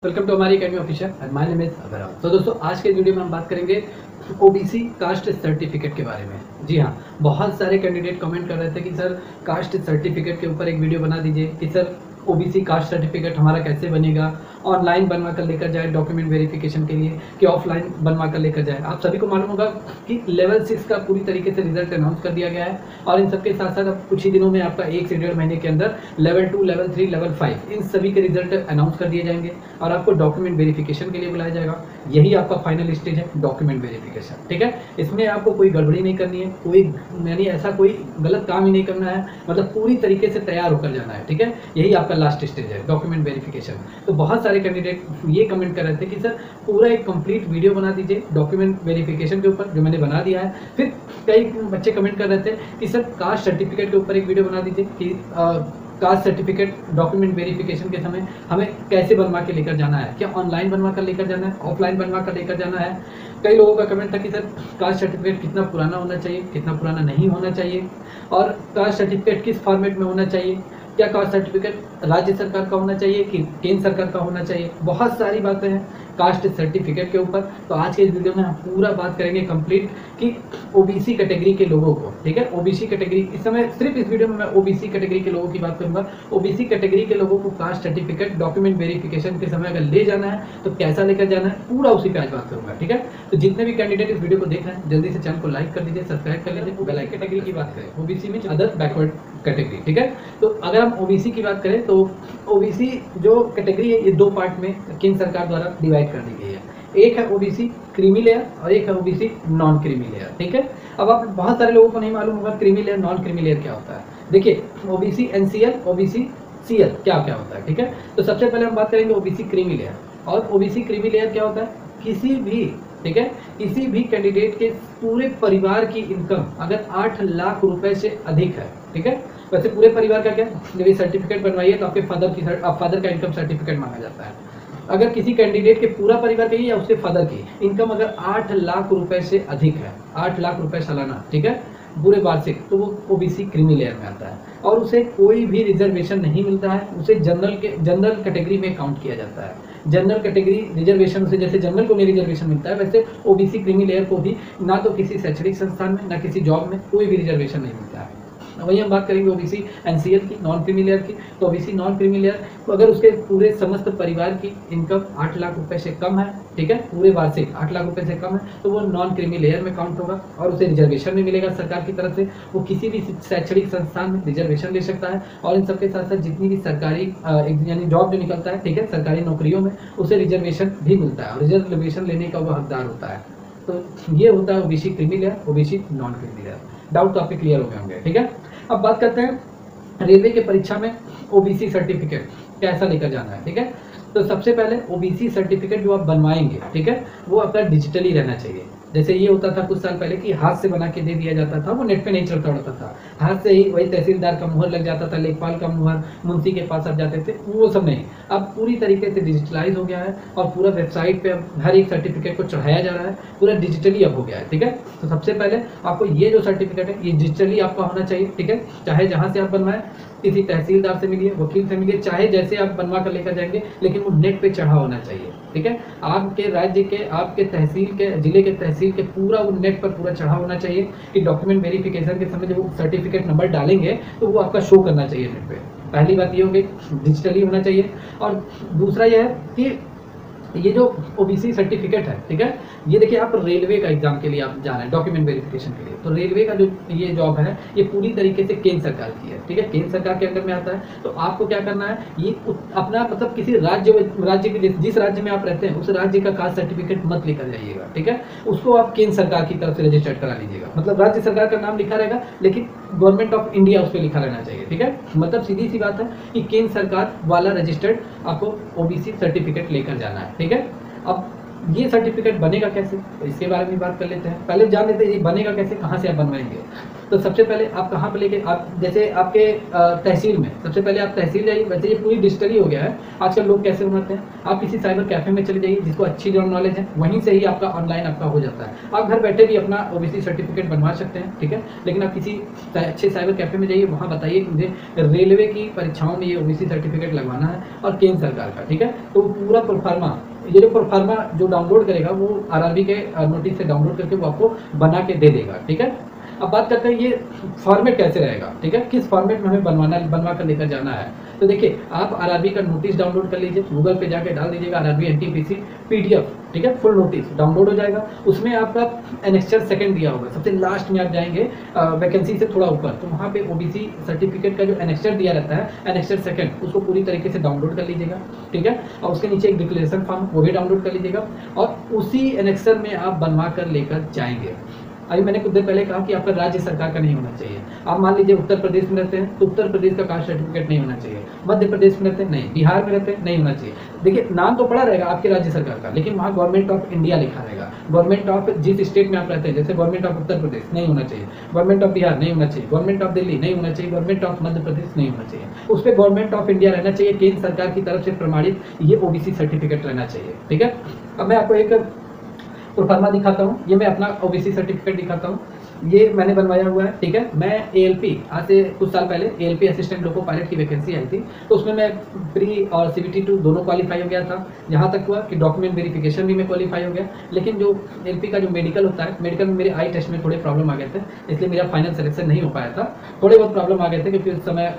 Welcome to हमारी academy official and my name is Abhram. तो दोस्तों आज के वीडियो में हम बात करेंगे ओबीसी कास्ट सर्टिफिकेट के बारे में। जी हाँ, बहुत सारे कैंडिडेट कमेंट कर रहे थे कि सर कास्ट सर्टिफिकेट के ऊपर एक वीडियो बना दीजिए कि सर ओबीसी कास्ट सर्टिफिकेट हमारा कैसे बनेगा, ऑनलाइन बनवा कर लेकर जाए डॉक्यूमेंट वेरिफिकेशन के लिए कि ऑफलाइन बनवा कर लेकर जाए। आप सभी को मालूम होगा कि लेवल 6 का पूरी तरीके से रिजल्ट अनाउंस कर दिया गया है और इन सबके साथ साथ अब कुछ ही दिनों में आपका 1 से 1.5 महीने के अंदर लेवल 2, लेवल 3, लेवल 5 इन सभी के रिजल्ट अनाउंस कर दिए जाएंगे और आपको डॉक्यूमेंट वेरिफिकेशन के लिए बुलाया जाएगा। यही आपका फाइनल स्टेज है, डॉक्यूमेंट वेरिफिकेशन। ठीक है, इसमें आपको कोई गड़बड़ी नहीं करनी है, कोई यानी ऐसा कोई गलत काम ही नहीं करना है, मतलब पूरी तरीके से तैयार होकर जाना है। ठीक है, यही आपका लास्ट स्टेज है, डॉक्यूमेंट वेरिफिकेशन। तो बहुत सारे कैंडिडेट ये कमेंट कर रहे थे कि सर पूरा एक कंप्लीट वीडियो बना दीजिए डॉक्यूमेंट वेरिफिकेशन के ऊपर, जो मैंने बना दिया है। फिर कई बच्चे कमेंट कर रहे थे कि सर कास्ट सर्टिफिकेट के ऊपर एक वीडियो बना दीजिए कि कास्ट सर्टिफिकेट डॉक्यूमेंट वेरिफिकेशन के समय हमें कैसे बनवा के लेकर जाना है, क्या ऑनलाइन बनवा कर लेकर जाना है, ऑफलाइन बनवा कर लेकर जाना है। कई लोगों का कमेंट था कि सर कास्ट सर्टिफिकेट कितना पुराना होना चाहिए, कितना पुराना नहीं होना चाहिए, और कास्ट सर्टिफिकेट किस फॉर्मेट में होना चाहिए, क्या कास्ट सर्टिफिकेट राज्य सरकार का होना चाहिए कि केंद्र सरकार का होना चाहिए। बहुत सारी बातें हैं कास्ट सर्टिफिकेट के ऊपर। तो आज के इस वीडियो में हम पूरा बात करेंगे कंप्लीट कि ओबीसी कैटेगरी के लोगों को, ठीक है, ओबीसी कैटेगरी, इस समय सिर्फ इस वीडियो में मैं ओबीसी कैटेगरी के लोगों की बात करूंगा। ओबीसी कैटेगरी के लोगों को कास्ट सर्टिफिकेट डॉक्यूमेंट वेरिफिकेशन के समय अगर ले जाना है तो कैसा लेकर जाना है, पूरा उसी पे आज बात करूंगा। ठीक है, तो जितने भी कैंडिडेट इस वीडियो को देख रहे हैं जल्दी से चैनल को लाइक कर दीजिए, सब्सक्राइब कर लीजिए। बेल आइकन कैटेगरी की बात करें, ओबीसी में अदर बैकवर्ड कैटेगरी। ठीक है, तो अगर हम ओबीसी की बात करें तो ओबीसी जो कैटेगरी है ये 2 पार्ट में केंद्र सरकार द्वारा डिवाइड कर दी गई है। एक है ओबीसी क्रीमी लेयर और एक है ओबीसी नॉन क्रीमी लेयर। ठीक है, अब आप बहुत सारे लोगों को नहीं मालूम होगा creamy layer non creamy layer क्या होता है। देखिए, ओबीसी एनसीएल, ओबीसी सीएल क्या क्या होता है। ठीक है, तो सबसे पहले हम बात करेंगे ओबीसी क्रीमी लेयर। और ओबीसी क्रीमी लेयर क्या होता है, किसी भी, ठीक है, किसी भी कैंडिडेट के पूरे परिवार की इनकम अगर 8 लाख रुपए से अधिक है। ठीक है, वैसे पूरे परिवार का क्या, जब ये सर्टिफिकेट बनवाइए तो आपके फादर का इनकम सर्टिफिकेट मांगा जाता है। अगर किसी कैंडिडेट के पूरा परिवार की या उसके फादर की इनकम अगर 8 लाख रुपए से अधिक है, 8 लाख रुपए सालाना, ठीक है, पूरे वार्षिक, तो वो ओबीसी क्रीमी लेयर में आता है और उसे कोई भी रिजर्वेशन नहीं मिलता है, उसे जनरल कैटेगरी में काउंट किया जाता है। जनरल कैटेगरी रिजर्वेशन से, जैसे जनरल को नहीं रिजर्वेशन मिलता है, वैसे ओबीसी क्रीमी लेयर को भी ना तो किसी शैक्षणिक संस्थान में ना किसी जॉब में कोई भी रिजर्वेशन नहीं मिलता है। वहीं हम बात करेंगे ओबीसी एनसीएल की, नॉन क्रीमी लेयर की। तो ओबीसी नॉन क्रीमी लेयर, तो अगर उसके पूरे समस्त परिवार की इनकम 8 लाख रुपए से कम है, ठीक है, पूरे वार्षिक 8 लाख रुपए से कम है, तो वो नॉन क्रीमी लेयर में काउंट होगा और उसे रिजर्वेशन भी मिलेगा सरकार की तरफ से। वो किसी भी शैक्षणिक संस्थान में रिजर्वेशन ले सकता है और इन सबके साथ साथ जितनी भी सरकारी यानी जॉब जो निकलता है, ठीक है, सरकारी नौकरियों में उसे रिजर्वेशन भी मिलता है और रिजर्वेशन लेने का वो हकदार होता है। तो ये होता है OBC creamy layer, OBC non creamy layer. Doubt तो आपके क्लियर हो गए होंगे। ठीक है, अब बात करते हैं रेलवे की परीक्षा में ओबीसी सर्टिफिकेट कैसा लेकर जाना है। ठीक है, तो सबसे पहले ओबीसी सर्टिफिकेट जो आप बनवाएंगे, ठीक है, वो आपका डिजिटली रहना चाहिए। जैसे ये होता था कुछ साल पहले कि हाथ से बना के दे दिया जाता था, वो नेट पे नहीं चलता होता था, हाथ से ही वही तहसीलदार का मुहर लग जाता था, लेखपाल का मुहर, मुंशी के पास आप जाते थे, वो सब नहीं। अब पूरी तरीके से डिजिटलाइज हो गया है और पूरा वेबसाइट पे अब हर एक सर्टिफिकेट को चढ़ाया जा रहा है, पूरा डिजिटली अब हो गया है। ठीक है, तो सबसे पहले आपको ये जो सर्टिफिकेट है ये डिजिटली आपका होना चाहिए। ठीक है, चाहे जहाँ से आप बनवाएं, किसी तहसीलदार से मिलिए, वकील से मिलिए, चाहे जैसे आप बनवा कर लेकर जाएंगे, लेकिन वो नेट पे चढ़ा होना चाहिए। ठीक है, आपके राज्य के, आपके तहसील के, जिले के तहसील के पूरा वो नेट पर पूरा चढ़ा होना चाहिए कि डॉक्यूमेंट वेरिफिकेशन के समय जब वो सर्टिफिकेट नंबर डालेंगे तो वो आपका शो करना चाहिए नेट पे। पहली बात ये हो गई, डिजिटली होना चाहिए। और दूसरा यह है कि ये जो ओबीसी सर्टिफिकेट है, ठीक है, ये देखिए आप रेलवे का एग्जाम के लिए आप जा रहे हैं डॉक्यूमेंट वेरिफिकेशन के लिए, तो रेलवे का जो ये जॉब है ये पूरी तरीके से केंद्र सरकार की है। ठीक है, केंद्र सरकार के अंदर में आता है। तो आपको क्या करना है, ये अपना मतलब किसी राज्य के, जिस राज्य में आप रहते हैं उस राज्य का कास्ट सर्टिफिकेट मत लेकर जाइएगा। ठीक है, उसको आप केंद्र सरकार की तरफ से रजिस्टर्ड करा लीजिएगा, मतलब राज्य सरकार का नाम लिखा रहेगा लेकिन गवर्नमेंट ऑफ इंडिया उस पर लिखा रहना चाहिए। ठीक है, मतलब सीधी सी बात है कि केंद्र सरकार वाला रजिस्टर्ड आपको ओबीसी सर्टिफिकेट लेकर जाना है। ठीक है, अब ये सर्टिफिकेट बनेगा कैसे, तो इसके बारे में बात कर लेते हैं। पहले जान लेते हैं ये बनेगा कैसे, कहाँ से आप बनवाएंगे। तो सबसे पहले आप कहाँ पे लेके, आप जैसे आपके तहसील में, सबसे पहले आप तहसील जाइए। वैसे ये पूरी डिजिटली हो गया है आजकल, लोग कैसे बनाते हैं, आप किसी साइबर कैफे में चले जाइए जिसको अच्छी जनरल नॉलेज है, वहीं से ही आपका ऑनलाइन आपका हो जाता है। आप घर बैठे भी अपना ओबीसी सर्टिफिकेट बनवा सकते हैं, ठीक है। लेकिन आप किसी अच्छे साइबर कैफे में जाइए, वहाँ बताइए कि मुझे रेलवे की परीक्षाओं में ये ओबीसी सर्टिफिकेट लगवाना है और केंद्र सरकार का, ठीक है। तो पूरा प्रोफार्मा, ये जो प्रोफार्मा जो डाउनलोड करेगा वो आरआरबी के नोटिस से डाउनलोड करके वो आपको बना के दे देगा, ठीक है। अब बात करते हैं ये फॉर्मेट कैसे रहेगा, ठीक है, किस फॉर्मेट में हमें बनवा कर लेकर जाना है। तो देखिए, आप आरआरबी का नोटिस डाउनलोड कर लीजिए, गूगल पे जाके डाल दीजिएगा आरआरबी एनटीपीसी पीडीएफ, ठीक है, फुल नोटिस डाउनलोड हो जाएगा। उसमें आपका एनेक्स्चर सेकंड दिया होगा, सबसे लास्ट में आप जाएंगे वैकेंसी से थोड़ा ऊपर, तो वहाँ पे ओबीसी सर्टिफिकेट का जो एनेक्स्चर दिया रहता है, एनेक्स्चर सेकंड, उसको पूरी तरीके से डाउनलोड कर लीजिएगा, ठीक है। और उसके नीचे एक डिक्लेरेशन फॉर्म, वो भी डाउनलोड कर लीजिएगा और उसी एनेक्स्चर में आप बनवा कर लेकर जाएंगे। अभी मैंने कुछ देर पहले कहा कि आपका राज्य सरकार का नहीं होना चाहिए। आप मान लीजिए उत्तर प्रदेश में रहते हैं तो उत्तर प्रदेश का कास्ट सर्टिफिकेट नहीं होना चाहिए, मध्य प्रदेश में रहते हैं नहीं, बिहार में रहते हैं नहीं होना चाहिए। देखिए, नाम तो पड़ा रहेगा आपके राज्य सरकार का, लेकिन वहाँ गवर्नमेंट ऑफ इंडिया लिखा रहेगा। गवर्नमेंट ऑफ जिस स्टेट में आप रहते हैं, जैसे गवर्नमेंट ऑफ उत्तर प्रदेश नहीं होना चाहिए, गवर्नमेंट ऑफ बिहार नहीं होना चाहिए, गवर्नमेंट ऑफ दिल्ली नहीं होना चाहिए, गवर्नमेंट ऑफ मध्य प्रदेश नहीं होना चाहिए, उस पर गवर्नमेंट ऑफ इंडिया रहना चाहिए, केंद्र सरकार की तरफ से प्रमाणित ये ओबीसी सर्टिफिकेट रहना चाहिए, ठीक है। अब मैं आपको एक प्रोफार्मा दिखाता हूँ, ये मैं अपना ओबीसी सर्टिफिकेट दिखाता हूँ, ये मैंने बनवाया हुआ है, ठीक है। मैं एएलपी, आज से कुछ साल पहले एएलपी असिस्टेंट लोको पायलट की वैकेंसी आई थी, तो उसमें मैं प्री और सीबीटी 2 दोनों क्वालिफाई हो गया था। यहाँ तक हुआ कि डॉक्यूमेंट वेरिफिकेशन भी मैं क्वालिफाई हो गया, लेकिन जो एएलपी का जो मेडिकल होता है, मेडिकल में मेरे आई टेस्ट में थोड़े प्रॉब्लम आ गए थे, इसलिए मेरा फाइनल सिलेक्शन नहीं हो पाया था। थोड़े बहुत प्रॉब्लम आ गए थे क्योंकि उस समय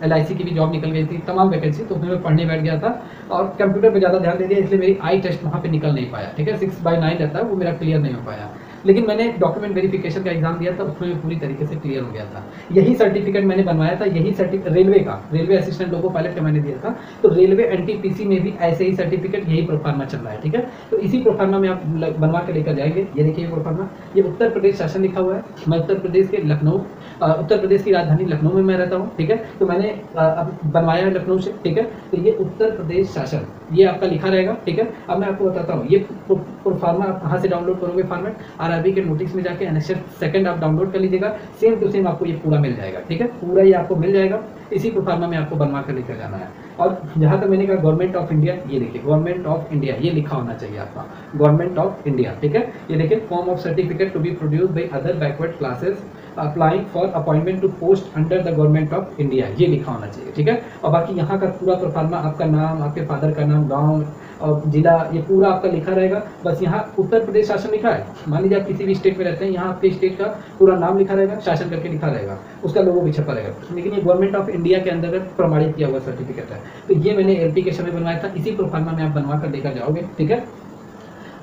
LIC की भी जॉब निकल गई थी, तमाम वैकेंसी, तो उसमें मैं पढ़ने बैठ गया था और कंप्यूटर पर ज़्यादा ध्यान दे दिया, इसलिए मेरी आई टेस्ट वहाँ पर निकल नहीं पाया, ठीक है। 6/9 रहता है, वो मेरा क्लियर नहीं हो पाया। लेकिन मैंने डॉक्यूमेंट वेरिफिकेशन का एग्जाम दिया था, उसमें पूरी तरीके से क्लियर हो गया था। यही सर्टिफिकेट मैंने बनवाया था, यही सर्टिफिकेट रेलवे का, रेलवे असिस्टेंट लोको पायलट का मैंने दिया था। तो रेलवे एनटीपीसी में भी ऐसे ही सर्टिफिकेट, यही प्रोफार्मा चल रहा है, ठीक है। तो इसी प्रोफार्मा में आप बनवा के लेकर जाएंगे। ये देखिए प्रोफार्मा, ये उत्तर प्रदेश शासन लिखा हुआ है। मैं उत्तर प्रदेश के लखनऊ, उत्तर प्रदेश की राजधानी लखनऊ में मैं रहता हूँ, ठीक है। तो मैंने अब बनवाया है लखनऊ से, ठीक है। तो ये उत्तर प्रदेश शासन, ये आपका लिखा रहेगा, ठीक है। अब मैं आपको बताता हूँ ये प्रोफार्मा आप कहाँ से डाउनलोड करोगे फॉर्मेट, आरआरबी के नोटिस में जाके एनेक्स्चर सेकंड आप डाउनलोड कर लीजिएगा, सेम टू सेम आपको ये पूरा मिल जाएगा, ठीक है। पूरा ये आपको मिल जाएगा, इसी प्रोफार्मा में आपको बनवा कर लेकर जाना है। और जहाँ तक मैंने कहा गवर्नमेंट ऑफ इंडिया, ये देखिए गवर्नमेंट ऑफ इंडिया ये लिखा होना चाहिए आपका, गवर्नमेंट ऑफ इंडिया, ठीक है। ये देखिए, form of certificate to be produce by other backward classes applying for appointment to post under the government of India, ये लिखा होना चाहिए, ठीक है। और बाकी यहाँ का पूरा प्रोफार्मा, आपका नाम, आपके फादर का नाम, गाँव और जिला, ये पूरा आपका लिखा रहेगा। बस यहाँ उत्तर प्रदेश शासन लिखा है, मान लीजिए आप किसी भी स्टेट में रहते हैं, यहाँ आपके स्टेट का पूरा नाम लिखा रहेगा, शासन करके लिखा रहेगा, उसका लोगो भी छपा रहेगा, लेकिन ये गवर्नमेंट ऑफ इंडिया के अंतर्गत प्रमाणित किया हुआ सर्टिफिकेट है। तो ये मैंने एलपी के समय बनवाया था, इसी प्रोफार्मा में आप बनवा कर लेकर जाओगे, ठीक है,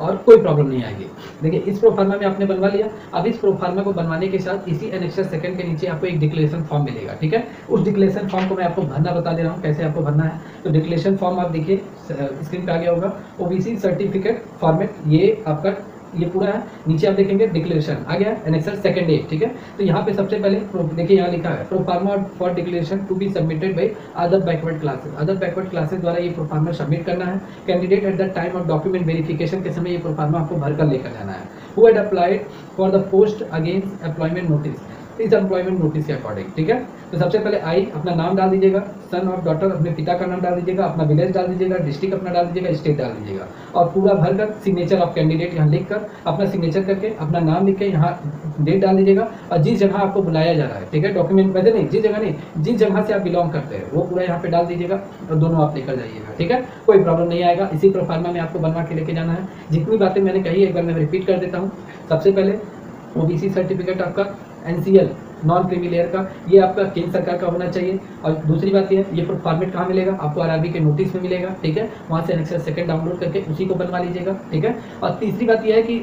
और कोई प्रॉब्लम नहीं आएगी। देखिए, इस प्रोफार्मा में आपने बनवा लिया। अब इस प्रोफार्मा को बनवाने के साथ इसी एनेक्स्चर सेकंड के नीचे आपको एक डिक्लेरेशन फॉर्म मिलेगा, ठीक है। उस डिक्लेरेशन फॉर्म को मैं आपको भरना बता दे रहा हूँ, कैसे आपको भरना है। तो डिक्लेरेशन फॉर्म आप देखिए स्क्रीन पे आ गया होगा, ओबीसी सर्टिफिकेट फॉर्मेट, ये आपका ये पूरा है। नीचे आप देखेंगे डिक्लेरेशन आ गया, एनेक्सर सेकंड ए, ठीक है। तो यहाँ पे सबसे पहले देखिए, यहाँ लिखा है proforma for declaration to be submitted by other backward classes. Other backward classes द्वारा ये प्रोफार्मा सबमिट करना है। Candidate at the time of document verification के समय ये प्रोफार्मा आपको भरकर लेकर जाना है। Who had applied for the post against employment notice, इस एम्प्लॉयमेंट नोटिस के अकॉर्डिंग, ठीक है। तो सबसे पहले आई अपना नाम डाल दीजिएगा, सन और डॉटर अपने पिता का नाम डाल दीजिएगा, अपना विलेज डाल दीजिएगा, डिस्ट्रिक्ट अपना डाल दीजिएगा, स्टेट डाल दीजिएगा, और पूरा भरकर सिग्नेचर ऑफ कैंडिडेट यहाँ लिखकर अपना सिग्नेचर करके अपना नाम लिख के यहाँ डेट डाल दीजिएगा। और जिस जगह आपको बुलाया जा रहा है, ठीक है, डॉक्यूमेंट वैसे नहीं, जिस जगह नहीं, जिस जगह से आप बिलोंग करते हैं वो पूरा यहाँ पे डाल दीजिएगा और दोनों आप लेकर जाइएगा, ठीक है। कोई प्रॉब्लम नहीं आएगा। इसी प्रोफार्मा में आपको बनवा के लेके जाना है। जितनी बातें मैंने कही एक बार मैं रिपीट कर देता हूँ। सबसे पहले ओबीसी सर्टिफिकेट आपका NCL नॉन क्रीमी लेयर का, ये आपका केंद्र सरकार का होना चाहिए। और दूसरी बात ये फॉर्मेट कहाँ मिलेगा, आपको आरआरबी के नोटिस में मिलेगा, ठीक है। वहाँ से एनेक्सर सेकंड डाउनलोड करके उसी को बनवा लीजिएगा, ठीक है। और तीसरी बात यह है कि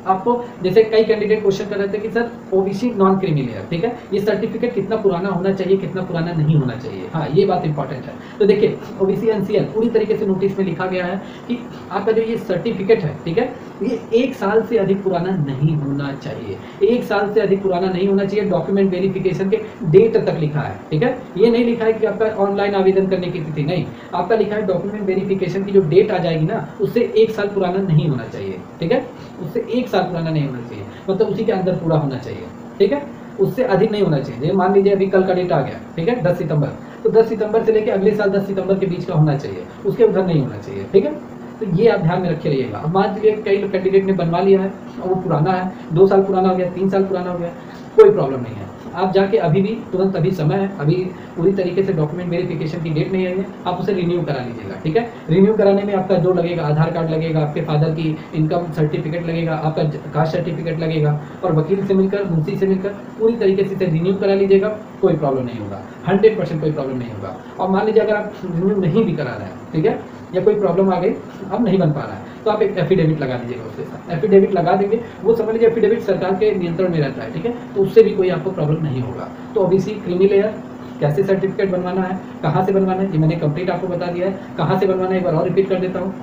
आपको जैसे कई कैंडिडेट क्वेश्चन कर रहे थे कि sir OBC non creamy layer, ठीक है, ये सर्टिफिकेट कितना पुराना होना चाहिए, कितना पुराना नहीं होना चाहिए। हाँ, ये बात इंपॉर्टेंट है। तो देखिए ओबीसी एनसीएल पूरी तरीके से नोटिस में लिखा गया है कि आपका जो ये सर्टिफिकेट है, ठीक है, ये 1 साल से अधिक पुराना नहीं होना चाहिए। 1 साल से अधिक पुराना नहीं होना चाहिए। डॉक्यूमेंट वेरिफिकेशन के डेट तक लिखा है, ठीक है, ये नहीं लिखा है कि आपका ऑनलाइन आवेदन करने की तिथि, नहीं, आपका लिखा है डॉक्यूमेंट वेरिफिकेशन की जो डेट आ जाएगी ना, उससे 1 साल पुराना नहीं होना चाहिए, ठीक है, उससे 1 साल पुराना नहीं होना चाहिए, मतलब उसी के अंदर पूरा होना चाहिए, ठीक है, उससे अधिक नहीं होना चाहिए। मान लीजिए अभी कल का डेट आ गया, ठीक है, 10 सितंबर, तो 10 सितंबर से लेकर अगले साल 10 सितंबर के बीच का होना चाहिए, उसके उधर नहीं होना चाहिए, ठीक है। तो ये आप ध्यान में रखे रहिएगा। अब मान लीजिए कई कैंडिडेट ने बनवा लिया है और वो पुराना है, 2 साल पुराना हो गया, 3 साल पुराना हो गया, कोई प्रॉब्लम नहीं है। आप जाके अभी भी तुरंत, अभी समय है, अभी पूरी तरीके से डॉक्यूमेंट वेरिफिकेशन की डेट नहीं आई है, आप उसे रिन्यू करा लीजिएगा, ठीक है। रिन्यू कराने में आपका जो लगेगा, आधार कार्ड लगेगा, आपके फादर की इनकम सर्टिफिकेट लगेगा, आपका कास्ट सर्टिफिकेट लगेगा, और वकील से मिलकर, मुंशी से मिलकर पूरी तरीके से रिन्यू करा लीजिएगा, कोई प्रॉब्लम नहीं होगा, 100% कोई प्रॉब्लम नहीं होगा। और मान लीजिए अगर आप रिन्यू नहीं भी करा रहे हैं, ठीक है, या कोई प्रॉब्लम आ गई, अब नहीं बन पा रहा है, तो आप एक एफिडेविट लगा दीजिएगा उसके साथ। एफिडेविट लगा देंगे, वो समझ लीजिए एफिडेविट सरकार के नियंत्रण में रहता है, ठीक है, तो उससे भी कोई आपको प्रॉब्लम नहीं होगा। तो ओबीसी क्रीमी लेयर कैसे सर्टिफिकेट बनवाना है, कहाँ से बनवाना है, ये मैंने कंप्लीट आपको बता दिया है। कहाँ से बनवाना है एक बार और रिपीट कर देता हूँ।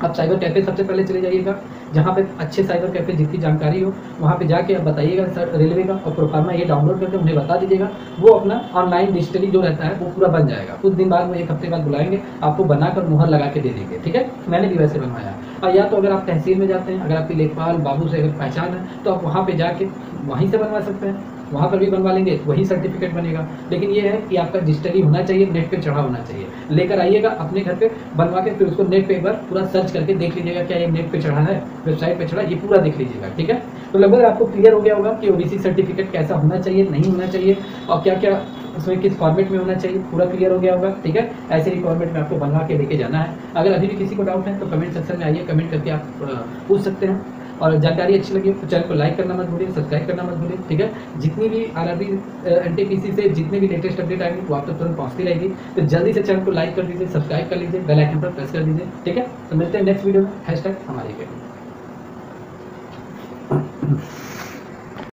आप साइबर कैफ़े सबसे पहले चले जाइएगा, जहाँ पे अच्छे साइबर कैफ़े जितनी जानकारी हो वहाँ पे जाके आप बताइएगा सर रेलवे का, और प्रोफार्मा ये डाउनलोड करके उन्हें बता दीजिएगा, वो अपना ऑनलाइन डिजिटली जो रहता है वो पूरा बन जाएगा। कुछ दिन बाद, वो 1 हफ्ते बाद बुलाएंगे, आपको बनाकर मुहर लगा के दे देंगे, ठीक है, मैंने भी वैसे बनवाया। और या तो अगर आप तहसील में जाते हैं, अगर आपकी लेखपाल बाबू से अगर पहचान है, तो आप वहाँ पर जाके वहीं से बनवा सकते हैं, वहाँ पर भी बनवा लेंगे, वही सर्टिफिकेट बनेगा। लेकिन ये है कि आपका डिजिटली होना चाहिए, नेट पे चढ़ा होना चाहिए। लेकर आइएगा अपने घर पे बनवा के, फिर उसको नेट पे एक बार पूरा सर्च करके देख लीजिएगा, क्या ये नेट पे चढ़ा है, वेबसाइट पे चढ़ा, ये पूरा देख लीजिएगा, ठीक है। तो लगभग आपको क्लियर हो गया होगा कि ओबीसी सर्टिफिकेट कैसा होना चाहिए, नहीं होना चाहिए, और क्या क्या उसमें किस फॉर्मेट में होना चाहिए, पूरा क्लियर हो गया होगा, ठीक है। ऐसे ही फॉर्मेट में आपको बनवा के लेके जाना है। अगर अभी भी किसी को डाउट है तो कमेंट सेक्शन में आइए, कमेंट करके आप पूछ सकते हैं। और जानकारी अच्छी लगी तो चैनल को लाइक करना मत भूलिए, सब्सक्राइब करना मत भूलिए, ठीक है। जितनी भी आरआरबी एनटीपीसी से जितने भी लेटेस्ट अपडेट आएंगे वो आप तक तुरंत पहुँचती रहेगी। तो जल्दी से चैनल को लाइक कर दीजिए, सब्सक्राइब कर लीजिए, बेल आइकन पर प्रेस कर दीजिए, ठीक है। तो मिलते हैं नेक्स्ट वीडियो में। #हमारी अकेडमी।